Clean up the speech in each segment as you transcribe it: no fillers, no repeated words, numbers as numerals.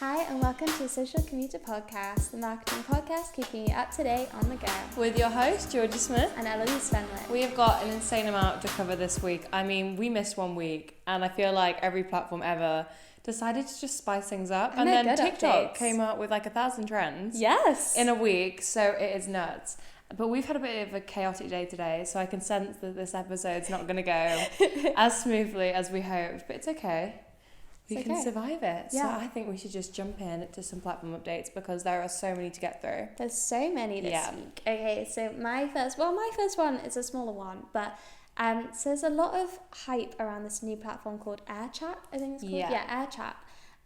Hi and welcome to the Social Commuter Podcast, the marketing podcast keeping you up to date on the go. With your host, Georgia Smith. And Eloise Fenwick. We have got an insane amount to cover this week. I mean, we missed 1 week and I feel like every platform ever decided to just spice things up. And then TikTok came out with like 1,000 trends. Yes. In a week, so it is nuts. But we've had a bit of a chaotic day today, so I can sense that this episode's not going to go as smoothly as we hoped, but it's okay. We can survive it. Yeah. So I think we should just jump in to some platform updates because there are so many to get through. There's so many this week. Okay, so my first one is a smaller one, but so there's a lot of hype around this new platform called AirChat, I think it's called. Yeah, AirChat.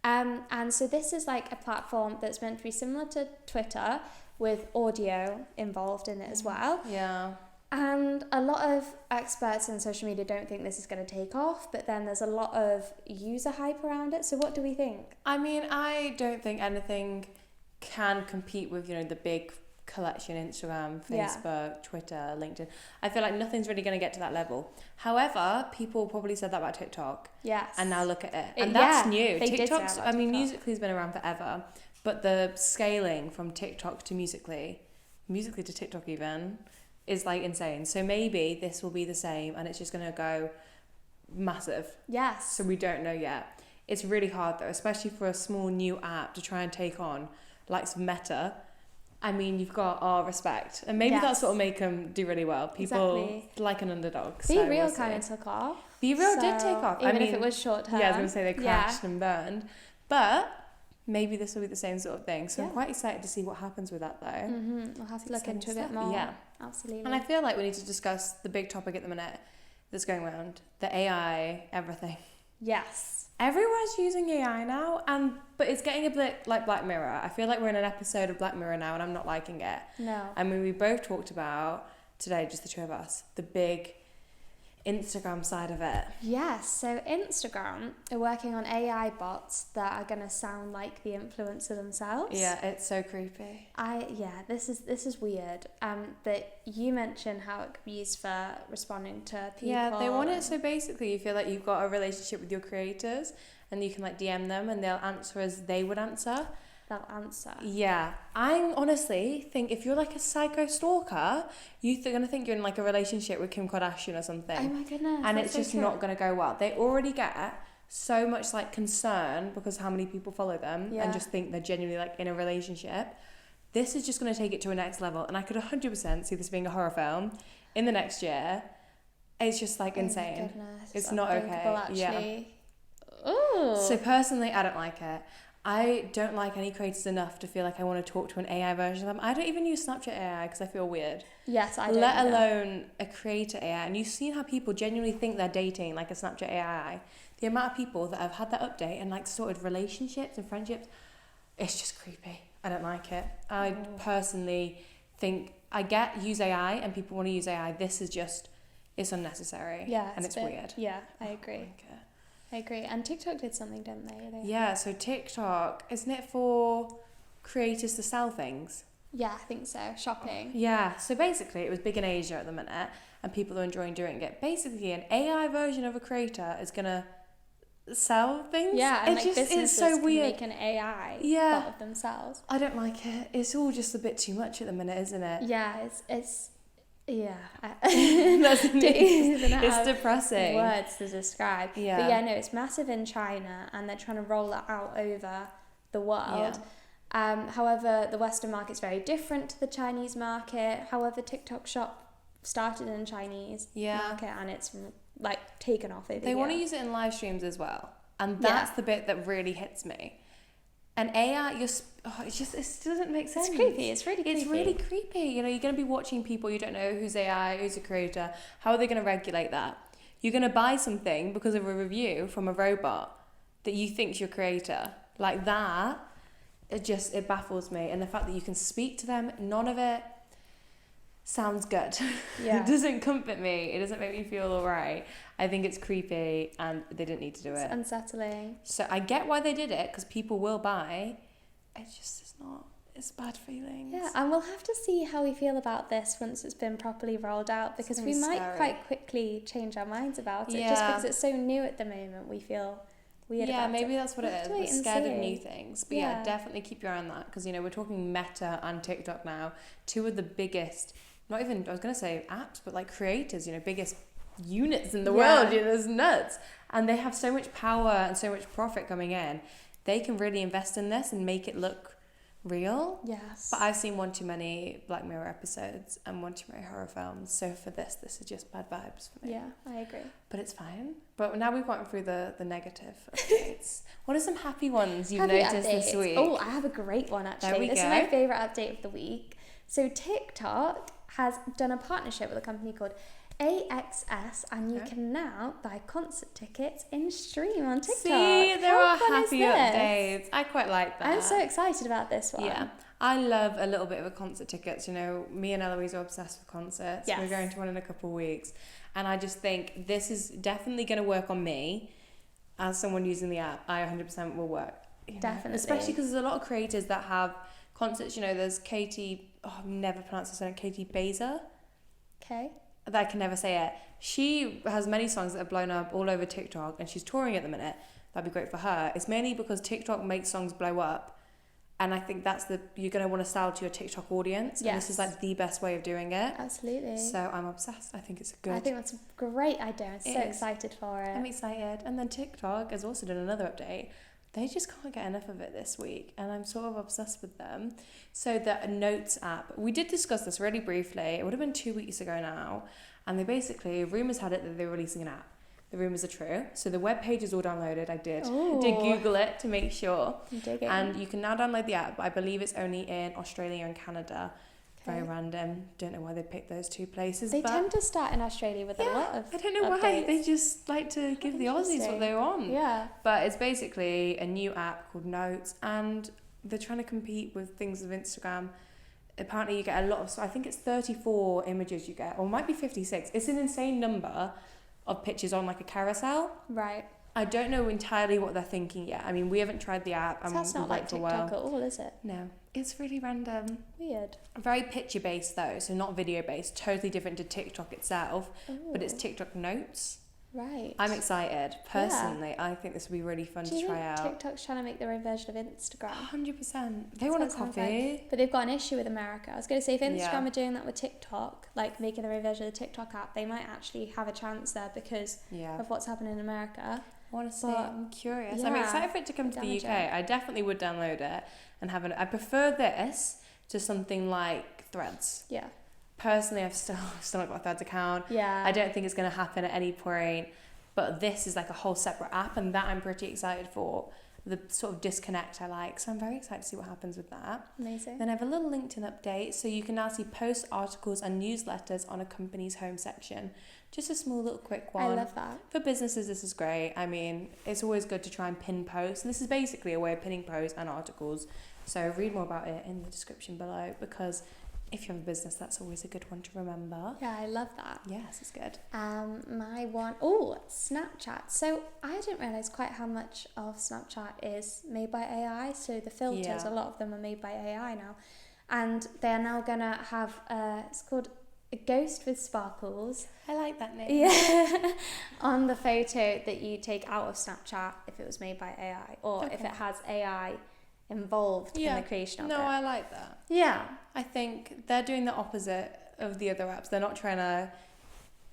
And so this is like a platform that's meant to be similar to Twitter with audio involved in it as well. Yeah. And a lot of experts in social media don't think this is going to take off, but then there's a lot of user hype around it. So what do we think? I mean, I don't think anything can compete with, the big collection, Instagram, Facebook, Twitter, LinkedIn. I feel like nothing's really going to get to that level. However, people probably said that about TikTok. Yes. And now look at it. And that's new. TikTok's, Musical.ly's been around forever, but the scaling from TikTok to Musical.ly to TikTok even, is like insane. So maybe this will be the same and it's just going to go massive. Yes. So we don't know yet. It's really hard though, especially for a small new app to try and take on like Meta. I mean, you've got our respect. And maybe that's what will make them do really well. People like an underdog. Be Real kind of took off. Be Real did take off. Even if it was short term. Yeah, I was going to say they crashed and burned. But maybe this will be the same sort of thing. So I'm quite excited to see what happens with that though. Mm-hmm. We'll have to look into it a bit more. Yeah. Absolutely. And I feel like we need to discuss the big topic at the minute that's going around. The AI, everything. Yes. Everyone's using AI now, but it's getting a bit like Black Mirror. I feel like we're in an episode of Black Mirror now and I'm not liking it. No. I mean, we both talked about, today, just the two of us, the big Instagram side of it. Yes, so Instagram are working on AI bots that are going to sound like the influencer themselves. Yeah, it's so creepy. This is weird. But you mentioned how it could be used for responding to people. Yeah, they want it so basically you feel like you've got a relationship with your creators and you can like DM them and they'll answer as they would answer. They'll answer. Yeah. I honestly think if you're like a psycho stalker, you're going to think you're in like a relationship with Kim Kardashian or something. Oh my goodness. And it's just not going to go well. They already get so much like concern because how many people follow them and just think they're genuinely like in a relationship. This is just going to take it to a next level. And I could 100% see this being a horror film in the next year. It's just like insane. My goodness. It's not okay. Actually. Yeah. Ooh. So personally, I don't like it. I don't like any creators enough to feel like I want to talk to an AI version of them. I don't even use Snapchat AI because I feel weird. Yes, I don't. Let alone a creator AI. And you've seen how people genuinely think they're dating like a Snapchat AI. The amount of people that have had that update and like sorted relationships and friendships, it's just creepy. I don't like it. I personally think use AI and people want to use AI. This is just, it's unnecessary. Yeah, and it's weird. Yeah, I agree. I agree. And TikTok did something, didn't they? Yeah, so TikTok, isn't it for creators to sell things? Yeah, I think so. Shopping. Yeah, so basically it was big in Asia at the minute and people are enjoying doing it. Basically an AI version of a creator is going to sell things. Yeah, and like businesses it's so weird. Can make an AI bot of themselves. I don't like it. It's all just a bit too much at the minute, isn't it? Yeah, it's yeah. It's depressing. Words to describe. Yeah. But yeah, no, it's massive in China and they're trying to roll it out over the world. Yeah. However, the Western market's very different to the Chinese market. However, TikTok Shop started in Chinese market and it's like taken off over They want to use it in live streams as well. And that's the bit that really hits me. And AI, it doesn't make sense. It's creepy. It's really creepy. It's really creepy. You're going to be watching people you don't know who's AI, who's a creator. How are they going to regulate that? You're going to buy something because of a review from a robot that you think's your creator. Like that, it baffles me. And the fact that you can speak to them, none of it sounds good. Yeah. It doesn't comfort me. It doesn't make me feel all right. I think it's creepy and they didn't need to do it. It's unsettling. So I get why they did it because people will buy. It's bad feelings. Yeah, and we'll have to see how we feel about this once it's been properly rolled out because we might quite quickly change our minds about it. Just because it's so new at the moment, we feel weird Yeah, about maybe it. that's what it is. We'll We're have to wait scared and of new see. things. But yeah, definitely keep your eye on that because, we're talking Meta and TikTok now. Two of the biggest, not even, I was going to say apps, but like creators, biggest units in the world. It's nuts. And they have so much power and so much profit coming in. They can really invest in this and make it look real. Yes. But I've seen one too many Black Mirror episodes and one too many horror films. So for this is just bad vibes for me. Yeah, I agree. But it's fine. But now we've gone through the negative updates. What are some happy ones you've noticed this week? Oh, I have a great one actually. There we This go. is my favourite update of the week. So TikTok has done a partnership with a company called AXS, and you can now buy concert tickets in stream on TikTok. See, there How are fun happy is this? updates. I quite like that. I'm so excited about this one. Yeah. I love a little bit of a concert tickets. Me and Eloise are obsessed with concerts. Yes. We're going to one in a couple of weeks. And I just think this is definitely going to work on me as someone using the app. I 100% will work. Definitely. Especially because there's a lot of creators that have concerts. There's Katie, I've never pronounced this name, Katie Baser. Okay. I can never say it. She has many songs that have blown up all over TikTok and she's touring at the minute. That'd be great for her. It's mainly because TikTok makes songs blow up. And I think you're going to want to sell to your TikTok audience. Yes. And this is like the best way of doing it. Absolutely. So I'm obsessed. I think it's good. I think that's a great idea. I'm so excited for it. I'm excited. And then TikTok has also done another update. They just can't get enough of it this week. And I'm sort of obsessed with them. So the Notes app, we did discuss this really briefly. It would have been 2 weeks ago now. And they basically, rumours had it that they were releasing an app. The rumours are true. So the web page is all downloaded. I did Google it to make sure. And you can now download the app. But I believe it's only in Australia and Canada. Okay. Very random. Don't know why they picked those two places. They tend to start in Australia with a lot of I don't know updates. why. They just like to give the Aussies what they want. Yeah. But it's basically a new app called Notes. And they're trying to compete with things of Instagram. Apparently you get a lot of, so I think it's 34 images you get, or it might be 56. It's an insane number of pictures on like a carousel. Right. I don't know entirely what they're thinking yet. I mean, we haven't tried the app. So that's not like TikTok at all, is it? No, it's really random. Weird. Very picture based though, so not video based. Totally different to TikTok itself. Ooh. But it's TikTok Notes. Right. I'm excited. Personally, I think this will be really fun to try out. TikTok's trying to make their own version of Instagram? 100%. They want to copy. But they've got an issue with America. I was going to say, if Instagram are doing that with TikTok, like making their own version of the TikTok app, they might actually have a chance there because of what's happening in America. I want to see. I'm curious. I'm excited for it to come to the UK. I definitely would download it and have it. I prefer this to something like Threads. Yeah. Personally, I've still not got a Threads account. Yeah. I don't think it's going to happen at any point. But this is like a whole separate app, and that I'm pretty excited for. The sort of disconnect I like. So I'm very excited to see what happens with that. Amazing. Then I have a little LinkedIn update. So you can now see posts, articles, and newsletters on a company's home section. Just a small little quick one. I love that. For businesses, this is great. I mean, it's always good to try and pin posts. And this is basically a way of pinning posts and articles. So read more about it in the description below, because if you have a business, that's always a good one to remember. Yeah, I love that. Yes, it's good. My one, Snapchat. So I didn't realise quite how much of Snapchat is made by AI. So the filters, a lot of them are made by AI now. And they're now going to have, it's called a ghost with sparkles. I like that name. Yeah. On the photo that you take out of Snapchat if it was made by AI, or if it has AI involved in the creation of it. No, I like that. Yeah. I think they're doing the opposite of the other apps. They're not trying to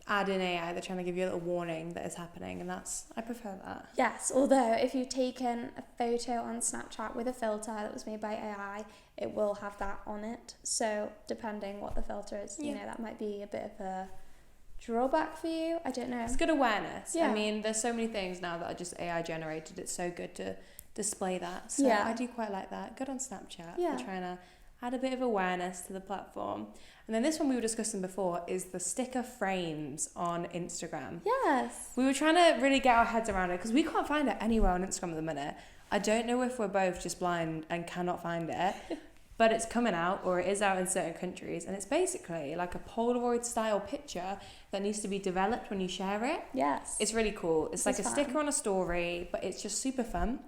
add in AI, they're trying to give you a little warning that is happening, and I prefer that. Yes, although if you've taken a photo on Snapchat with a filter that was made by AI, it will have that on it. So depending what the filter is, you know, that might be a bit of a drawback for you. I don't know. It's good awareness. Yeah. I mean, there's so many things now that are just AI generated. It's so good to display that. So I do quite like that. Good on Snapchat. Yeah. For trying to add a bit of awareness to the platform. And then this one we were discussing before is the sticker frames on Instagram. Yes. We were trying to really get our heads around it because we can't find it anywhere on Instagram at the minute. I don't know if we're both just blind and cannot find it, but it's coming out, or it is out in certain countries, and it's basically like a Polaroid style picture that needs to be developed when you share it. Yes. It's really cool. It's like a sticker on a story, but it's just super fun.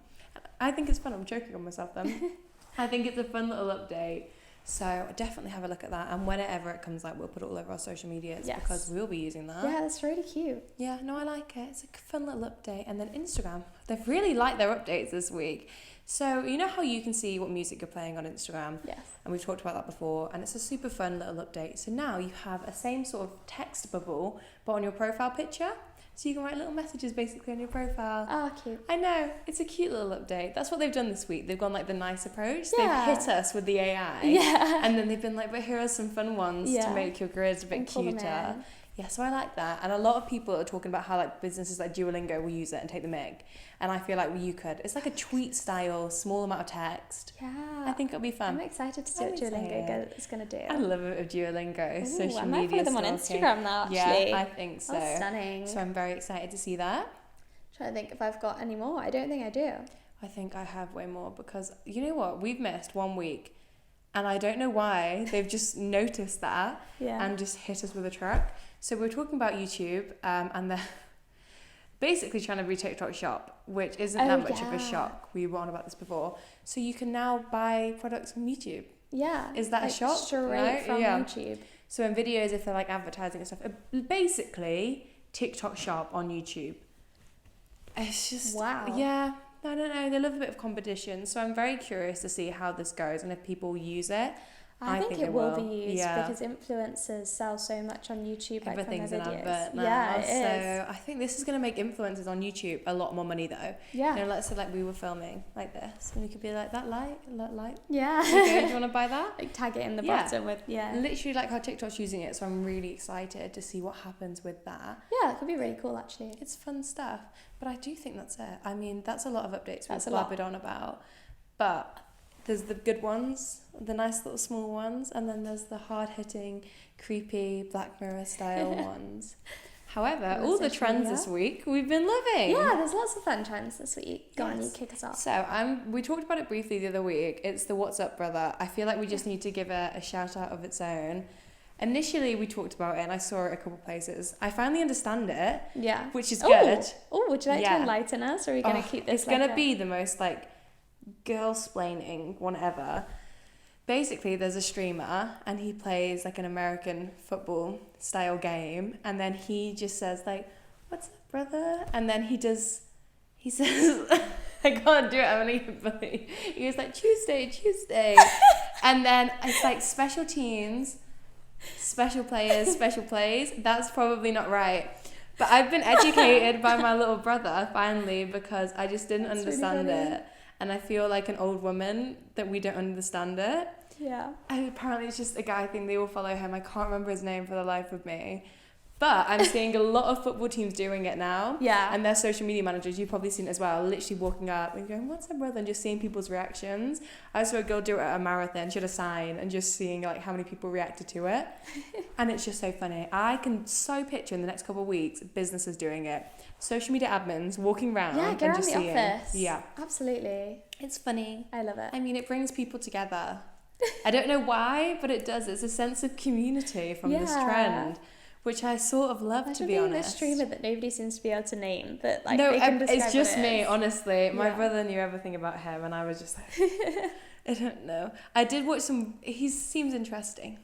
I think it's fun. I'm joking on myself then. I think it's a fun little update. So definitely have a look at that, and whenever it comes out, we'll put it all over our social medias because we'll be using that. Yeah, that's really cute. Yeah, no, I like it. It's a fun little update. And then Instagram, they've really liked their updates this week. So you know how you can see what music you're playing on Instagram? Yes. And we've talked about that before, and it's a super fun little update. So now you have a same sort of text bubble, but on your profile picture. So you can write little messages basically on your profile. Oh, cute. I know, it's a cute little update. That's what they've done this week. They've gone like the nice approach. Yeah. They've hit us with the AI. Yeah. And then they've been like, but here are some fun ones to make your grids a bit cuter. Yeah, so I like that. And a lot of people are talking about how like businesses like Duolingo will use it and take the mic. And I feel like you could. It's like a tweet style, small amount of text. Yeah. I think it'll be fun. I'm excited to see what Duolingo is going to do. I love it with Duolingo. Ooh, social I might media follow them on Instagram now, actually. Yeah, I think so. That's stunning. So I'm very excited to see that. I'm trying to think if I've got any more. I don't think I do. I think I have way more because you know what? We've missed 1 week. And I don't know why. They've just noticed that and just hit us with a truck. So we're talking about YouTube and they're basically trying to be TikTok shop, which isn't that much of a shock. We were on about this before. So you can now buy products from YouTube. Yeah. Is that like a shock? Straight from YouTube. So in videos, if they're like advertising and stuff, basically TikTok shop on YouTube. It's just... Wow. Yeah. I don't know, they love a bit of competition, so I'm very curious to see how this goes and if people use it. I think it will be used because influencers sell so much on YouTube. Everything's like an videos. advert now. Yeah, it so I think this is going to make influencers on YouTube a lot more money though. Yeah. You know, let's say like we were filming like this and we could be like, that light. Yeah. Okay, do you want to buy that? Like tag it in the bottom with, Literally like how TikTok's using it, so I'm really excited to see what happens with that. Yeah, it could be really cool actually. It's fun stuff. But I do think that's it. I mean, that's a lot of updates we've blabbered on about. But there's the good ones, the nice little small ones, and then there's the hard-hitting, creepy, Black Mirror style ones. However, all the trends this week we've been loving. Yeah, there's lots of fun trends this week. Go on, you kick us off. So we talked about it briefly the other week. It's the What's Up Brother. I feel like we just need to give it a shout out of its own. Initially, we talked about it and I saw it a couple places. I finally understand it, which is good. Oh, would you like to enlighten us, or are we going to keep this? It's going to be the most like girl-splaining one ever. Basically, there's a streamer and he plays like an American football style game, and then he just says like, "What's up, brother?" And then he says, I can't do it, I'm even funny. He was like, Tuesday. And then it's like special teams, special players, special plays. That's probably not right. But I've been educated by my little brother finally because I just didn't understand it. And I feel like an old woman that we don't understand it. Yeah. And apparently it's just a guy thing. They all follow him. I can't remember his name for the life of me. But I'm seeing a lot of football teams doing it now. Yeah. And their social media managers, you've probably seen it as well, literally walking up and going, "What's up, brother?" and just seeing people's reactions. I saw a girl do it at a marathon. She had a sign and just seeing like how many people reacted to it. And it's just so funny. I can so picture in the next couple of weeks businesses doing it. Social media admins walking around and just seeing. Office. Yeah. Absolutely. It's funny. I love it. I mean, it brings people together. I don't know why, but it does. It's a sense of community from this trend, which I sort of love, to be honest. This streamer that nobody seems to be able to name, but like no, they can describe it's just what it me, is. Honestly. My brother knew everything about him, and I was just like, I don't know. I did watch some. He seems interesting.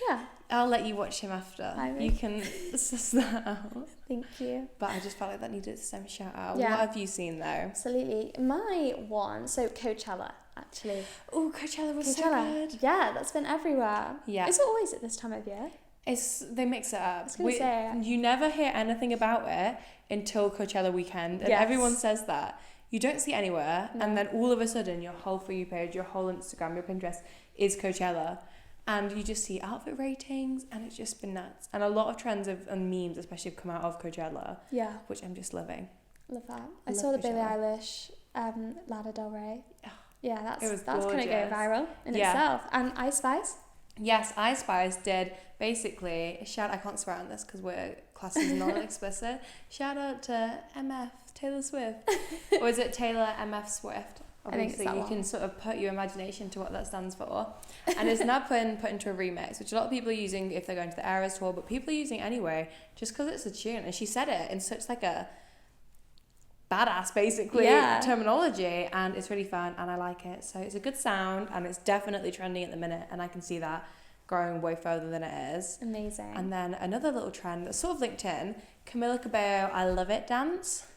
Yeah. I'll let you watch him after. You can suss that out. Thank you. But I just felt like that needed some shout out. Yeah. What have you seen though? Absolutely. My one, so Coachella, actually. Oh, Coachella was so good. Yeah, that's been everywhere. Yeah. Is it always at this time of year? They mix it up. I was gonna say. You never hear anything about it until Coachella weekend, and everyone says that. You don't see anywhere, and then all of a sudden, your whole For You page, your whole Instagram, your Pinterest is Coachella, and you just see outfit ratings, and it's just been nuts. And a lot of trends and memes, especially, have come out of Coachella. Yeah. Which I'm just loving. Love that. I saw the Billie Eilish, Lana Del Rey. Yeah, that's going to go viral in itself. And Ice Spice. Yes, Ice Spice did basically I can't swear on this because we're class is not explicit. Shout out to MF Taylor Swift, or is it Taylor MF Swift? Obviously, you can sort of put your imagination to what that stands for, and it's now put into a remix, which a lot of people are using if they're going to the Eras tour, but people are using anyway just because it's a tune. And she said it in such like a badass, basically, terminology, and it's really fun, and I like it. So it's a good sound, and it's definitely trending at the minute, and I can see that growing way further than it is. Amazing. And then another little trend that's sort of linked in, Camila Cabello, I Love It dance.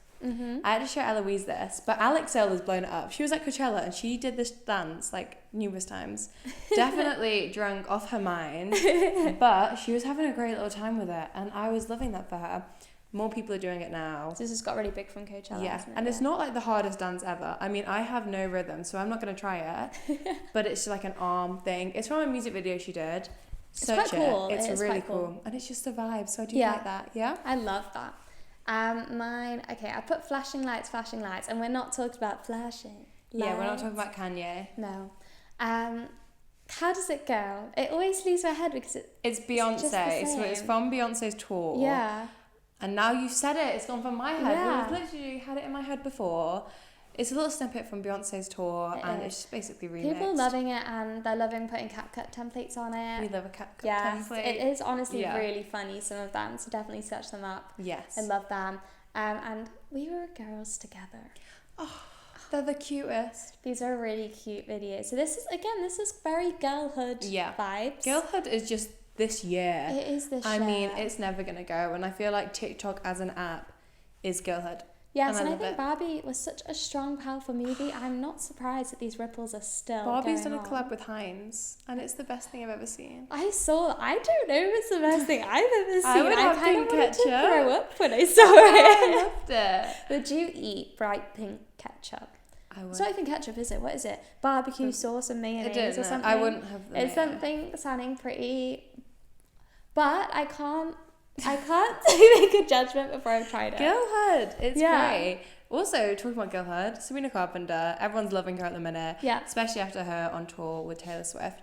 I had to show Eloise this, but Alex Earle has blown it up. She was at Coachella and she did this dance like numerous times. Definitely drunk off her mind, but she was having a great little time with it, and I was loving that for her. More people are doing it now. This has got really big from Coachella, hasn't it? And it's not like the hardest dance ever. I mean, I have no rhythm, so I'm not going to try it, but it's like an arm thing. It's from a music video she did. Search it. Cool. It's really cool. And it's just a vibe, so I do like that. Yeah? I love that. Mine, okay, I put flashing lights, and we're not talking about flashing lights. Yeah, we're not talking about Kanye. No. How does it go? It always leaves my head because it's Beyonce, so it's from Beyonce's tour. Yeah. And now you've said it, it's gone from my head. Yeah. We've literally had it in my head before. It's a little snippet from Beyonce's tour, it's just basically remixed. People loving it, and they're loving putting CapCut templates on it. We love a CapCut template. It is honestly really funny, some of them, so definitely search them up. Yes. I love them. And we were girls together. Oh, they're the cutest. These are really cute videos. So this is very girlhood vibes. Girlhood is just this year. It is this year. I mean, it's never going to go, and I feel like TikTok as an app is girlhood. Yes, and I think Barbie was such a strong, powerful movie. I'm not surprised that these ripples are still Barbie's going done a collab with Heinz, and it's the best thing I've ever seen. I don't know if it's the best thing I've ever seen. I would have kind pink of wanted ketchup. to throw up when I saw it. I loved it. Would you eat bright pink ketchup? I would. It's not even ketchup, is it? What is it? Barbecue sauce and mayonnaise or something? I wouldn't have the It's something sounding pretty... But I can't make a judgment before I've tried it. Girlhood. It's great. Also, talking about girlhood, Sabrina Carpenter, everyone's loving her at the minute. Yeah. Especially after her on tour with Taylor Swift.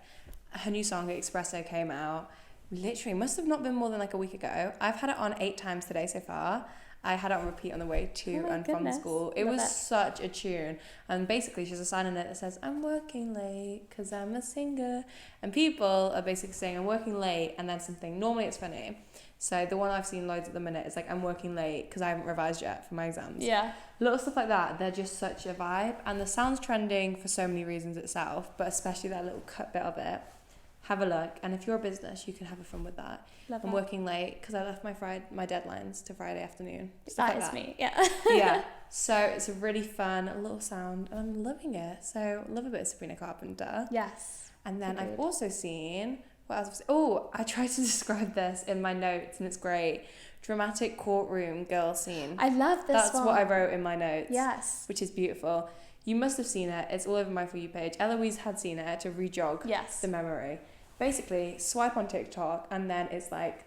Her new song, Espresso, came out. Literally, must have not been more than like a week ago. I've had it on 8 times today so far. I had it on repeat on the way to and from school. It was such a tune. And basically, she's a sign in it that says, I'm working late because I'm a singer. And people are basically saying, I'm working late, and then something. Normally, it's funny. So the one I've seen loads at the minute is like, I'm working late because I haven't revised yet for my exams. Yeah. Little stuff like that. They're just such a vibe. And the sound's trending for so many reasons itself, but especially that little cut bit of it. Have a look. And if you're a business, you can have fun with that. I'm working late because I left my deadlines to Friday afternoon. That is me. Yeah. Yeah. So it's a really fun little sound, and I'm loving it. So love a bit of Sabrina Carpenter. Yes. And then I've also seen... What else? Oh, I tried to describe this in my notes, and it's great. Dramatic courtroom girl scene. I love this That's what I wrote in my notes. Yes. Which is beautiful. You must have seen it. It's all over my For You page. Eloise had seen it to re-jog the memory. Basically, swipe on TikTok, and then it's like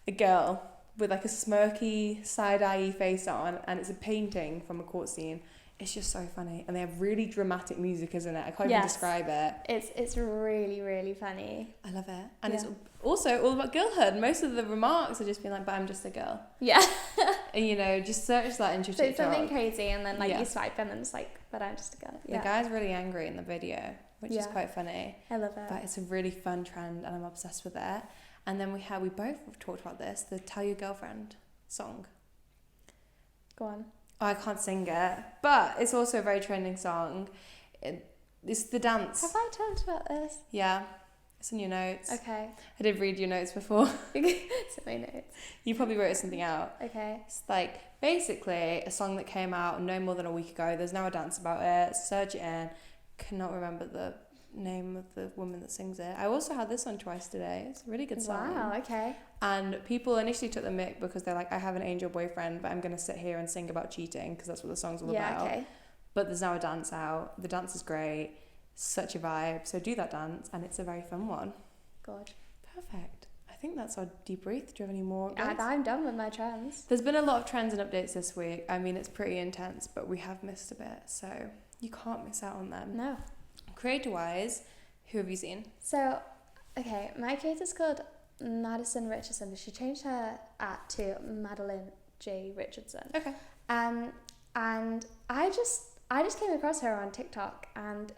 a girl with like a smirky, side-eye face on, and it's a painting from a court scene. It's just so funny, and they have really dramatic music, isn't it? I can't even describe it. It's really, really funny. I love it. And it's also all about girlhood. Most of the remarks are just being like, but I'm just a girl. Yeah. And, just search that into so TikTok. It's something crazy, and then you swipe, and then it's like, but I'm just a girl. Yeah. The guy's really angry in the video, which is quite funny. I love it. But it's a really fun trend, and I'm obsessed with it. And then we both talked about this, the Tell Your Girlfriend song. Go on. Oh, I can't sing it, but it's also a very trending song. It's the dance. Have I talked about this? Yeah, it's in your notes. Okay. I did read your notes before. It's in my notes. You probably wrote something out. Okay. It's like basically a song that came out no more than a week ago. There's now a dance about it. Search it in. Cannot remember the name of the woman that sings it. I also had this on twice today. It's a really good song. Wow, okay. And people initially took the mic because they're like, I have an angel boyfriend, but I'm going to sit here and sing about cheating because that's what the song's all about. Okay. But there's now a dance out. The dance is great. Such a vibe. So do that dance, and it's a very fun one. Good. Perfect. I think that's our debrief. Do you have any more? I'm done with my trends. There's been a lot of trends and updates this week. I mean, it's pretty intense, but we have missed a bit, so you can't miss out on them. No. Creator-wise, who have you seen? So, okay, my creator's called Madison Richardson, but she changed her to Madeline J. Richardson. Okay. And I just came across her on TikTok, and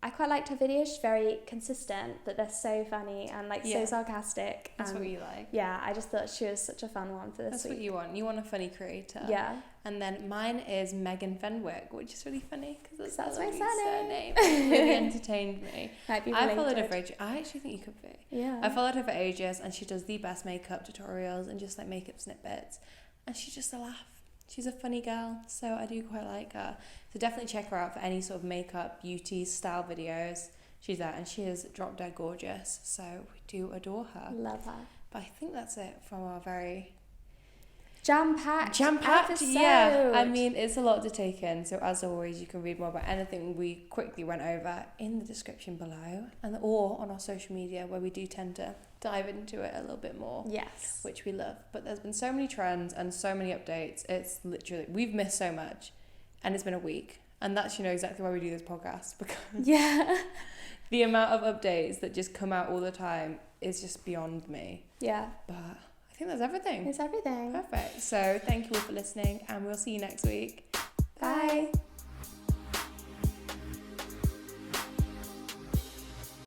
I quite liked her videos. She's very consistent, but they're so funny and like so sarcastic. That's what you like. Yeah, I just thought she was such a fun one for this That's week. what you want. You want a funny creator. Yeah. And then mine is Megan Fenwick, which is really funny because that's my surname. It really entertained me. Might be I related. followed her for ages. I actually think you could be. Yeah. I followed her for ages, and she does the best makeup tutorials and just like makeup snippets, and she's just a laugh. She's a funny girl, so I do quite like her. So definitely check her out for any sort of makeup, beauty, style videos. She's there, and she is drop dead gorgeous, so we do adore her. Love her. But I think that's it from our very jam-packed episode. Yeah. I mean, it's a lot to take in, so as always, you can read more about anything we quickly went over in the description below, or on our social media, where we do tend to dive into it a little bit more. Yes. Which we love. But there's been so many trends and so many updates. It's literally, we've missed so much, and it's been a week. And that's, exactly why we do this podcast, because the amount of updates that just come out all the time is just beyond me. Yeah. But I think that's everything. It's everything. Perfect. So thank you all for listening, and we'll see you next week. Bye.